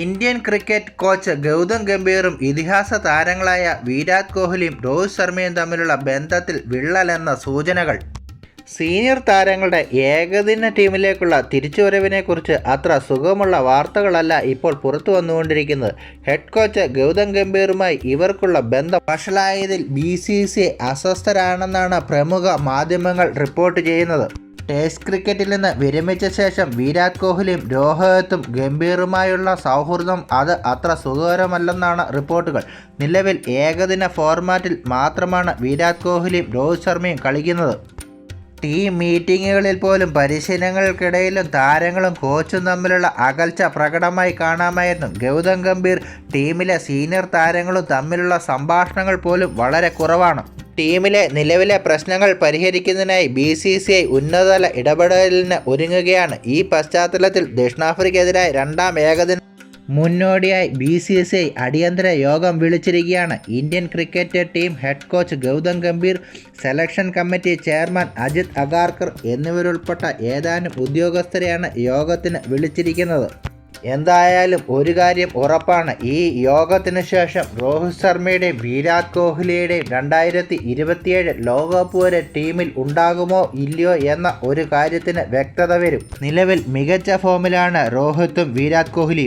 Indian cricket coach Gautam ഗംഭീറും ഇതിഹാസ താരങ്ങളായ വിരാട് കോഹ്ലിയും രോഹിത് ശർമ്മയും തമ്മിലുള്ള ബന്ധത്തിൽ വിള്ളലെന്ന സൂചനകൾ. സീനിയർ താരങ്ങളുടെ ഏകദിന ടീമിലേക്കുള്ള തിരിച്ചുവരവിനെക്കുറിച്ച് അത്ര സുഖമുള്ള വാർത്തകളല്ല ഇപ്പോൾ പുറത്തു വന്നുകൊണ്ടിരിക്കുന്നത്. ഹെഡ് കോച്ച് ഗൗതം ഗംഭീറുമായി ഇവർക്കുള്ള ബന്ധം വഷളായതിൽ BCCI അസ്വസ്ഥരാണെന്നാണ് പ്രമുഖ മാധ്യമങ്ങൾ റിപ്പോർട്ട് ചെയ്യുന്നത്. ടെസ്റ്റ് ക്രിക്കറ്റിൽ നിന്ന് വിരമിച്ച ശേഷം വിരാട് കോഹ്ലിയും രോഹിത്തും ഗംഭീറുമായുള്ള സൗഹൃദം അത് അത്ര സുഖകരമല്ലെന്നാണ് റിപ്പോർട്ടുകൾ. നിലവിൽ ഏകദിന ഫോർമാറ്റിൽ മാത്രമാണ് വിരാട് കോഹ്ലിയും രോഹിത് ശർമ്മയും കളിക്കുന്നത്. ടീം മീറ്റിങ്ങുകളിൽ പോലും പരിശീലനങ്ങൾക്കിടയിലും താരങ്ങളും കോച്ചും തമ്മിലുള്ള അകൽച്ച പ്രകടമായി കാണാമായിരുന്നു. ഗൗതം ഗംഭീർ ടീമിലെ സീനിയർ താരങ്ങളും തമ്മിലുള്ള സംഭാഷണങ്ങൾ പോലും വളരെ കുറവാണ്. ടീമിലെ നിലവിലെ പ്രശ്നങ്ങൾ പരിഹരിക്കുന്നതിനായി BCCI ഉന്നതതല ഇടപെടലിന് ഒരുങ്ങുകയാണ്. ഈ പശ്ചാത്തലത്തിൽ ദക്ഷിണാഫ്രിക്കയ്ക്കെതിരായ രണ്ടാം ഏകദിന മുന്നോടിയായി BCCI അടിയന്തര യോഗം വിളിച്ചിരിക്കുകയാണ്. Indian cricket team head coach Gautam Gambhir, selection committee chairman Ajit Agarkar എന്നിവരുൾപ്പെട്ട ഏതാനും ഉദ്യോഗസ്ഥരെയാണ് യോഗത്തിന് വിളിച്ചിരിക്കുന്നത്. എന്തായാലും ഒരു കാര്യം ഉറപ്പാണ്, ഈ യോഗത്തിനു ശേഷം രോഹിത് ശർമ്മയുടെയും വിരാട് കോഹ്ലിയുടെയും 2027 ലോകകപ്പ് വരെ ടീമിൽ ഉണ്ടാകുമോ ഇല്ലയോ എന്ന ഒരു കാര്യത്തിന് വ്യക്തത വരും. നിലവിൽ മികച്ച ഫോമിലാണ് രോഹിത്തും വിരാട് കോഹ്ലിയും.